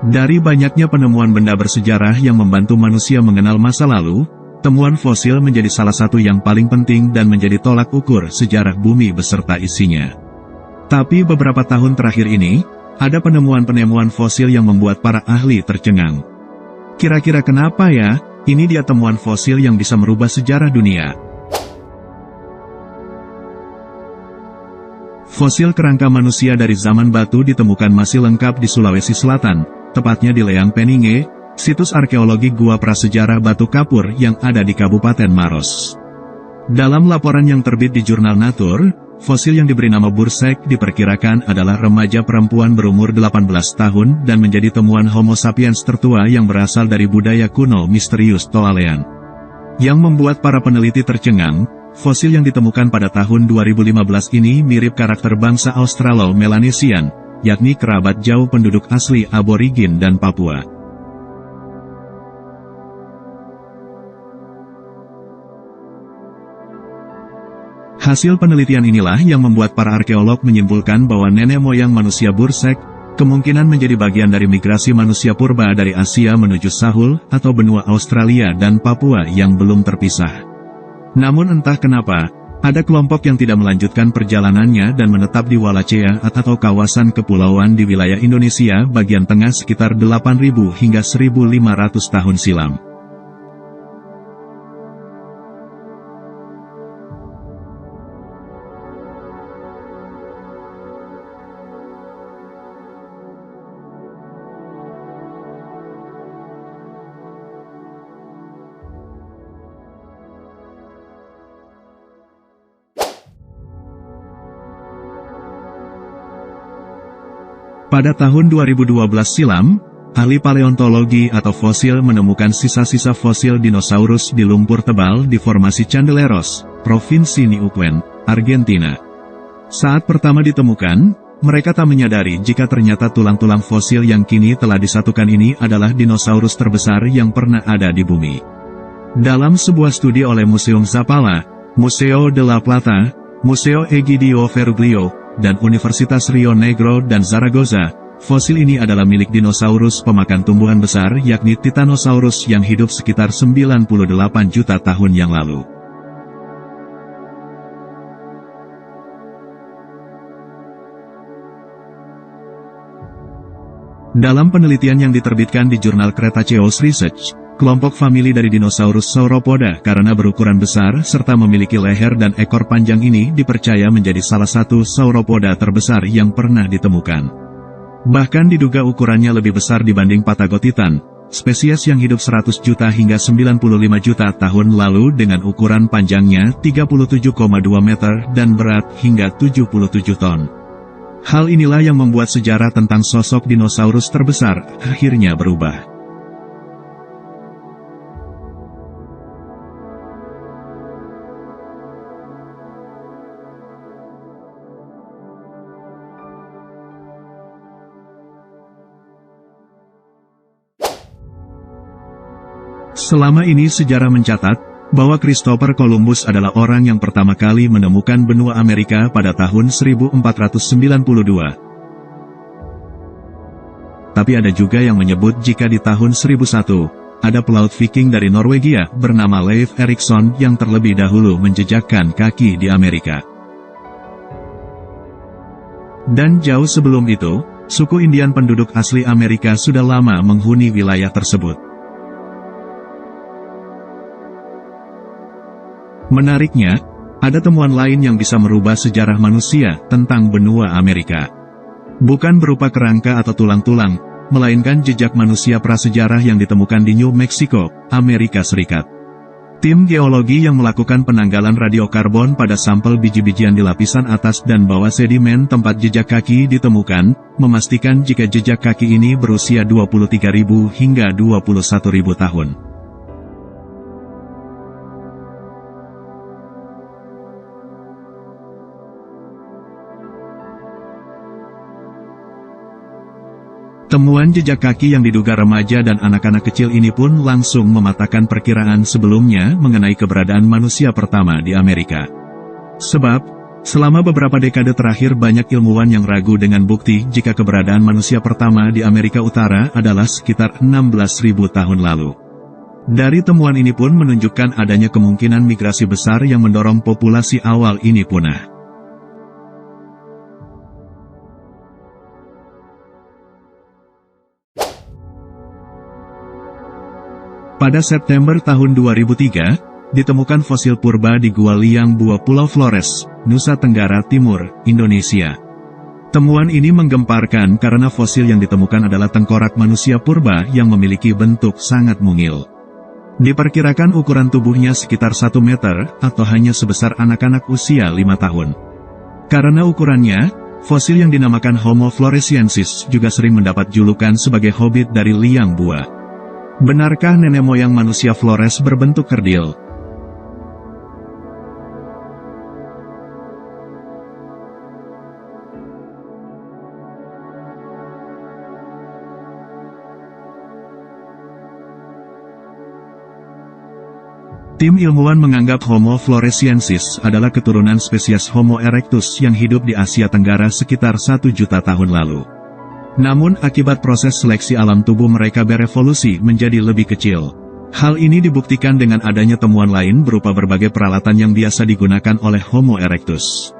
Dari banyaknya penemuan benda bersejarah yang membantu manusia mengenal masa lalu, temuan fosil menjadi salah satu yang paling penting dan menjadi tolak ukur sejarah bumi beserta isinya. Tapi beberapa tahun terakhir ini, ada penemuan-penemuan fosil yang membuat para ahli tercengang. Kira-kira kenapa ya? Ini dia temuan fosil yang bisa merubah sejarah dunia. Fosil kerangka manusia dari zaman batu ditemukan masih lengkap di Sulawesi Selatan, tepatnya di Leang Peninge, situs arkeologi gua prasejarah Batu Kapur yang ada di Kabupaten Maros. Dalam laporan yang terbit di jurnal Nature, fosil yang diberi nama Bursek diperkirakan adalah remaja perempuan berumur 18 tahun dan menjadi temuan Homo sapiens tertua yang berasal dari budaya kuno misterius Toalean. Yang membuat para peneliti tercengang, fosil yang ditemukan pada tahun 2015 ini mirip karakter bangsa Australo-Melanesian, yakni kerabat jauh penduduk asli aborigin dan Papua. Hasil penelitian inilah yang membuat para arkeolog menyimpulkan bahwa nenek moyang manusia Bursek kemungkinan menjadi bagian dari migrasi manusia purba dari Asia menuju Sahul atau benua Australia dan Papua yang belum terpisah. Namun entah kenapa, ada kelompok yang tidak melanjutkan perjalanannya dan menetap di Wallacea atau kawasan kepulauan di wilayah Indonesia bagian tengah sekitar 8.000 hingga 1.500 tahun silam. Pada tahun 2012 silam, ahli paleontologi atau fosil menemukan sisa-sisa fosil dinosaurus di lumpur tebal di formasi Candeleros, Provinsi Neuquén, Argentina. Saat pertama ditemukan, mereka tak menyadari jika ternyata tulang-tulang fosil yang kini telah disatukan ini adalah dinosaurus terbesar yang pernah ada di bumi. Dalam sebuah studi oleh Museum Zapala, Museo de la Plata, Museo Egidio Verruglio, dan Universitas Rio Negro dan Zaragoza, fosil ini adalah milik dinosaurus pemakan tumbuhan besar yakni Titanosaurus yang hidup sekitar 98 juta tahun yang lalu. Dalam penelitian yang diterbitkan di jurnal Cretaceous Research, kelompok famili dari dinosaurus Sauropoda karena berukuran besar serta memiliki leher dan ekor panjang ini dipercaya menjadi salah satu sauropoda terbesar yang pernah ditemukan. Bahkan diduga ukurannya lebih besar dibanding Patagotitan, spesies yang hidup 100 juta hingga 95 juta tahun lalu dengan ukuran panjangnya 37,2 meter dan berat hingga 77 ton. Hal inilah yang membuat sejarah tentang sosok dinosaurus terbesar akhirnya berubah. Selama ini sejarah mencatat bahwa Christopher Columbus adalah orang yang pertama kali menemukan benua Amerika pada tahun 1492. Tapi ada juga yang menyebut jika di tahun 1001, ada pelaut Viking dari Norwegia bernama Leif Erikson yang terlebih dahulu menjejakkan kaki di Amerika. Dan jauh sebelum itu, suku Indian penduduk asli Amerika sudah lama menghuni wilayah tersebut. Menariknya, ada temuan lain yang bisa merubah sejarah manusia tentang benua Amerika. Bukan berupa kerangka atau tulang-tulang, melainkan jejak manusia prasejarah yang ditemukan di New Mexico, Amerika Serikat. Tim geologi yang melakukan penanggalan radiokarbon pada sampel biji-bijian di lapisan atas dan bawah sedimen tempat jejak kaki ditemukan, memastikan jika jejak kaki ini berusia 23.000 hingga 21.000 tahun. Temuan jejak kaki yang diduga remaja dan anak-anak kecil ini pun langsung mematahkan perkiraan sebelumnya mengenai keberadaan manusia pertama di Amerika. Sebab, Selama beberapa dekade terakhir banyak ilmuwan yang ragu dengan bukti jika keberadaan manusia pertama di Amerika Utara adalah sekitar 16.000 tahun lalu. Dari temuan ini pun menunjukkan adanya kemungkinan migrasi besar yang mendorong populasi awal ini punah. Pada September tahun 2003, ditemukan fosil purba di Gua Liang Bua Pulau Flores, Nusa Tenggara Timur, Indonesia. Temuan ini menggemparkan karena fosil yang ditemukan adalah tengkorak manusia purba yang memiliki bentuk sangat mungil. Diperkirakan ukuran tubuhnya sekitar 1 meter, atau hanya sebesar anak-anak usia 5 tahun. Karena ukurannya, fosil yang dinamakan Homo floresiensis juga sering mendapat julukan sebagai hobbit dari liang Bua. Benarkah nenek moyang manusia Flores berbentuk kerdil? Tim ilmuwan menganggap Homo floresiensis adalah keturunan spesies Homo erectus yang hidup di Asia Tenggara sekitar 1 juta tahun lalu. Namun akibat proses seleksi alam tubuh mereka berevolusi menjadi lebih kecil. Hal ini dibuktikan dengan adanya temuan lain berupa berbagai peralatan yang biasa digunakan oleh Homo erectus.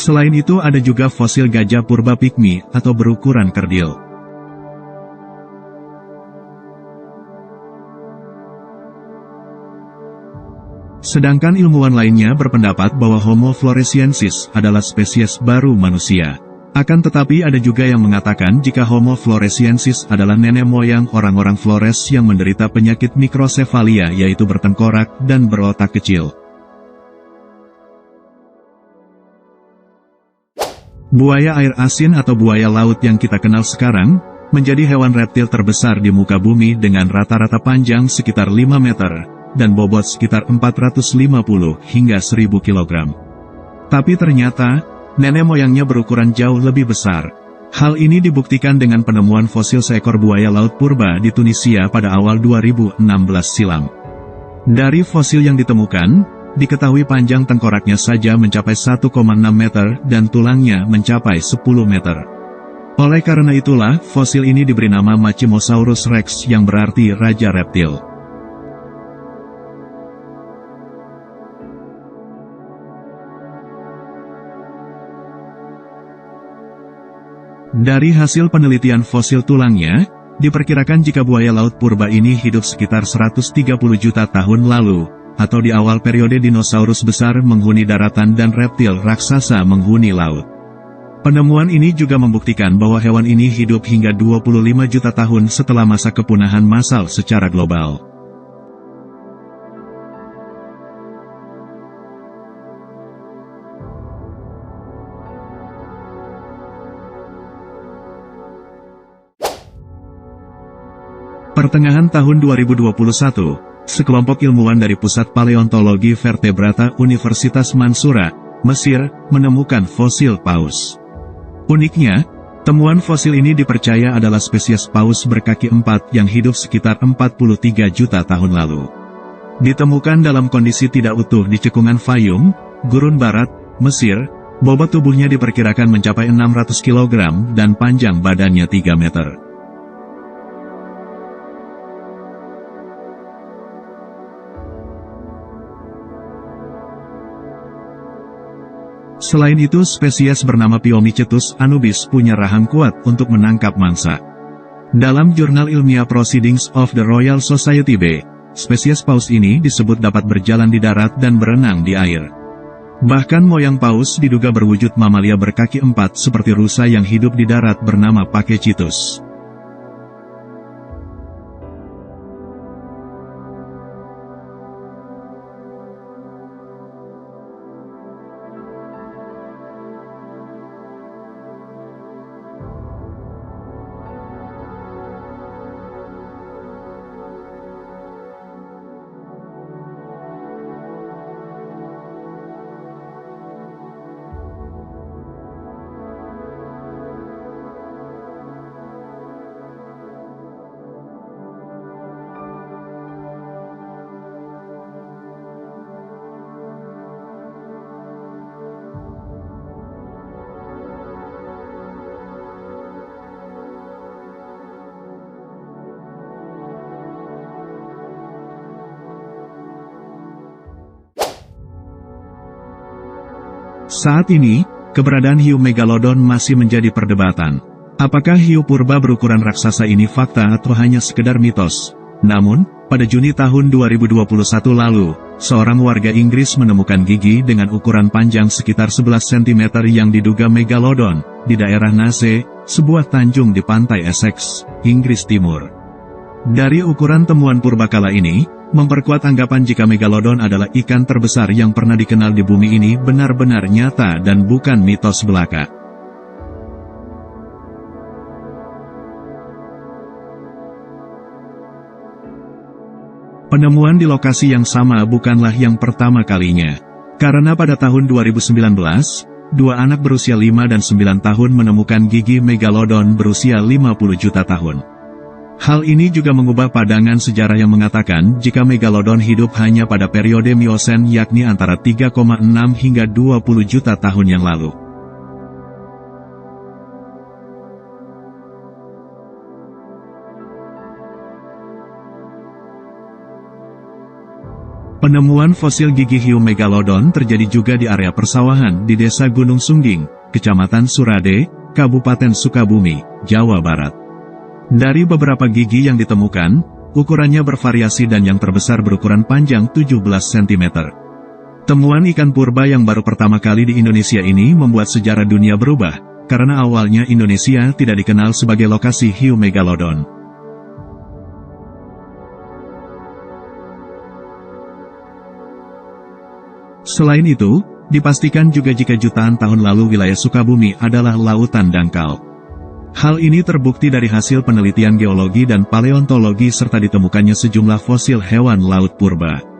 Selain itu ada juga fosil gajah purba pygmy atau berukuran kerdil. Sedangkan ilmuwan lainnya berpendapat bahwa Homo floresiensis adalah spesies baru manusia. Akan tetapi ada juga yang mengatakan jika Homo floresiensis adalah nenek moyang orang-orang Flores yang menderita penyakit mikrosefalia yaitu bertengkorak dan berotak kecil. Buaya air asin atau buaya laut yang kita kenal sekarang, menjadi hewan reptil terbesar di muka bumi dengan rata-rata panjang sekitar 5 meter, dan bobot sekitar 450 hingga 1000 kg. Tapi ternyata, nenek moyangnya berukuran jauh lebih besar. Hal ini dibuktikan dengan penemuan fosil seekor buaya laut purba di Tunisia pada awal 2016 silam. Dari fosil yang ditemukan, diketahui panjang tengkoraknya saja mencapai 1,6 meter dan tulangnya mencapai 10 meter. Oleh karena itulah, fosil ini diberi nama Machimosaurus rex yang berarti raja reptil. Dari hasil penelitian fosil tulangnya, diperkirakan jika buaya laut purba ini hidup sekitar 130 juta tahun lalu, atau di awal periode dinosaurus besar menghuni daratan dan reptil raksasa menghuni laut. Penemuan ini juga membuktikan bahwa hewan ini hidup hingga 25 juta tahun setelah masa kepunahan massal secara global. Pertengahan tahun 2021, sekelompok ilmuwan dari Pusat Paleontologi Vertebrata Universitas Mansura, Mesir, menemukan fosil paus. Uniknya, temuan fosil ini dipercaya adalah spesies paus berkaki 4 yang hidup sekitar 43 juta tahun lalu. Ditemukan dalam kondisi tidak utuh di cekungan Fayum, Gurun Barat, Mesir, bobot tubuhnya diperkirakan mencapai 600 kg dan panjang badannya 3 meter. Selain itu, spesies bernama Phiomicetus anubis punya rahang kuat untuk menangkap mangsa. Dalam jurnal ilmiah Proceedings of the Royal Society B, spesies paus ini disebut dapat berjalan di darat dan berenang di air. Bahkan moyang paus diduga berwujud mamalia berkaki 4 seperti rusa yang hidup di darat bernama Pakecitus. Saat ini, keberadaan hiu megalodon masih menjadi perdebatan. Apakah hiu purba berukuran raksasa ini fakta atau hanya sekedar mitos? Namun, pada Juni tahun 2021 lalu, seorang warga Inggris menemukan gigi dengan ukuran panjang sekitar 11 cm yang diduga megalodon, di daerah Naze, sebuah tanjung di pantai Essex, Inggris Timur. Dari ukuran temuan purbakala ini, memperkuat anggapan jika megalodon adalah ikan terbesar yang pernah dikenal di bumi ini benar-benar nyata dan bukan mitos belaka. Penemuan di lokasi yang sama bukanlah yang pertama kalinya. Karena pada tahun 2019, dua anak berusia 5 dan 9 tahun menemukan gigi megalodon berusia 50 juta tahun. Hal ini juga mengubah pandangan sejarah yang mengatakan jika megalodon hidup hanya pada periode Miosen yakni antara 3,6 hingga 20 juta tahun yang lalu. Penemuan fosil gigi hiu megalodon terjadi juga di area persawahan di Desa Gunung Sungging, Kecamatan Surade, Kabupaten Sukabumi, Jawa Barat. Dari beberapa gigi yang ditemukan, ukurannya bervariasi dan yang terbesar berukuran panjang 17 cm. Temuan ikan purba yang baru pertama kali di Indonesia ini membuat sejarah dunia berubah, karena awalnya Indonesia tidak dikenal sebagai lokasi hiu megalodon. Selain itu, dipastikan juga jika jutaan tahun lalu wilayah Sukabumi adalah lautan dangkal. Hal ini terbukti dari hasil penelitian geologi dan paleontologi serta ditemukannya sejumlah fosil hewan laut purba.